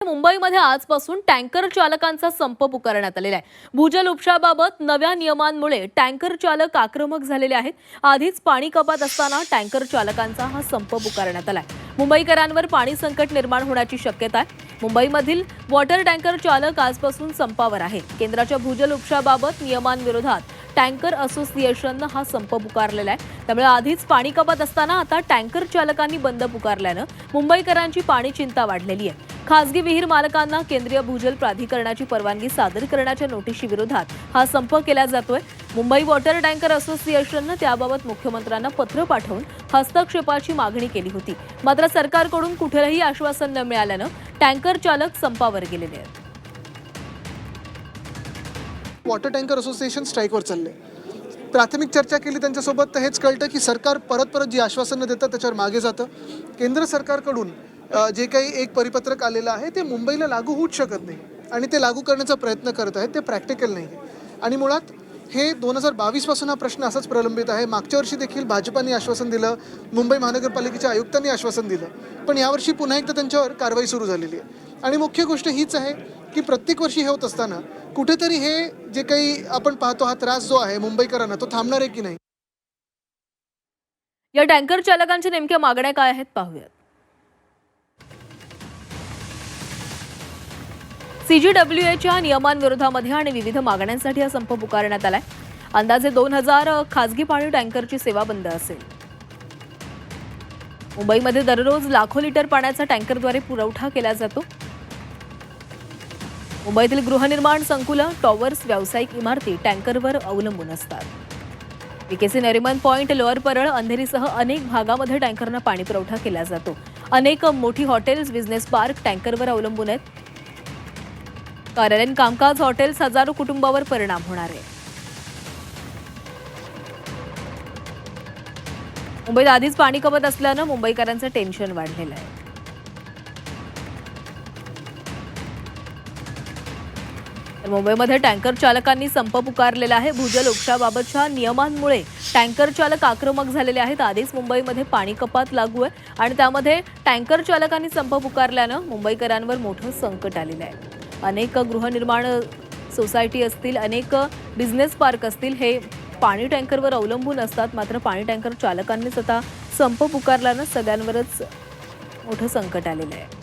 मुंबईमध्ये आजपासून टँकर चालकांचा संप पुकारण्यात आलेला आहे। भूजल उपशाबाबत नव्या नियमांमुळे टँकर चालक आक्रमक झालेले आहेत। आधीच पाणी कपात असताना टँकर चालकांचा हा संप पुकारण्यात आलाय। मुंबईकरांवर पाणी संकट निर्माण होण्याची शक्यता आहे। मुंबईमधील वॉटर टँकर चालक आजपासून संपावर आहेत। केंद्राच्या भूजल उपशाबाबत नियमांविरोधात टँकर असोसिएशनने हा संप पुकारलेला आहे। त्यामुळे आधीच पाणी कपात असताना आता टँकर चालकांनी बंद पुकारल्याने मुंबईकरांची पाणी चिंता वाढलेली आहे। खासगी विहीर मालकांना केंद्रीय भूजल प्राधिकरणाची परवानगी सादर करण्याच्या नोटिशी विरोधात हा संप केला जातोय। मुंबई वॉटर टँकर असोसिएशनने त्याबाबत मुख्यमंत्र्यांना पत्र पाठवून हस्तक्षेपाची मागणी केली होती। मात्र सरकारकडून कुठलेही आश्वासन न मिळाल्याने टँकर चालक संपावर गेलेले आहेत। वॉटर टँकर असोसिएशन स्ट्राईकवर चालले। प्राथमिक चर्चा केली त्यांच्यासोबत तर हेच कळतं की सरकार परत जी आश्वासनं देतं त्याच्यावर मागे जातं। केंद्र सरकारकडून जे काही एक परिपत्रक आलेलं आहे ते मुंबईला लागू होऊच शकत नाही आणि ते लागू करण्याचा प्रयत्न करत आहेत, ते प्रॅक्टिकल नाही आणि मुळात हे 2022 पासून हा प्रश्न असाच प्रलंबित आहे। मागच्या वर्षी देखील भाजपाने आश्वासन दिलं, मुंबई महानगरपालिकेच्या आयुक्तांनी आश्वासन दिलं, पण यावर्षी पुन्हा एकदा त्यांच्यावर कारवाई सुरू झालेली आहे। आणि मुख्य गोष्ट हीच आहे की प्रत्येक वर्षी हे होत असताना कुठेतरी हे जे काही आपण पाहतो हा त्रास जो आहे मुंबईकरांना तो थांबणार आहे की नाही। या टँकर चालकांच्या नेमक्या मागण्या काय आहेत पाहूयात। सीजीडब्ल्यूएच्या नियमांविरोधामध्ये आणि विविध मागण्यांसाठी हा संप पुकारण्यात आलाय। अंदाजे 2000 खासगी पाणी टँकरची सेवा बंद असेल। मुंबईमध्ये दररोज लाखो लिटर पाण्याचा टँकरद्वारे पुरवठा केला जातो। मुंबईतील गृहनिर्माण संकुलं, टॉवर्स, व्यावसायिक इमारती टँकरवर अवलंबून असतात। विकेसी नरिमन पॉइंट, लोअर परळ, अंधेरीसह अनेक भागामध्ये टँकरनं पाणी पुरवठा केला जातो। अनेक मोठी हॉटेल्स, बिझनेस पार्क टँकरवर अवलंबून आहेत। कार्यालयीन कामकाज, हॉटेल्स, हजारो कुटुंबावर परिणाम होणार आहे। मुंबईत आधीच पाणी कपात असल्यानं मुंबईकरांचं टेन्शन वाढलेलं आहे। तर मुंबईमध्ये टँकर चालकांनी संप पुकारलेला आहे। भूजल उपशाबाबतच्या नियमांमुळे टँकर चालक आक्रमक झालेले आहेत। आधीच मुंबईमध्ये पाणी कपात लागू आहे आणि त्यामध्ये टँकर चालकांनी संप पुकारल्यानं मुंबईकरांवर मोठं संकट आलेलं आहे। अनेक गृहनिर्माण सोसायटी असतील, अनेक बिझनेस पार्क असतील, हे पाणी टँकरवर अवलंबून असतात। मात्र पाणी टँकर चालकांनीच आता संप पुकारल्यानं सगळ्यांवरच मोठं संकट आलेलं आहे।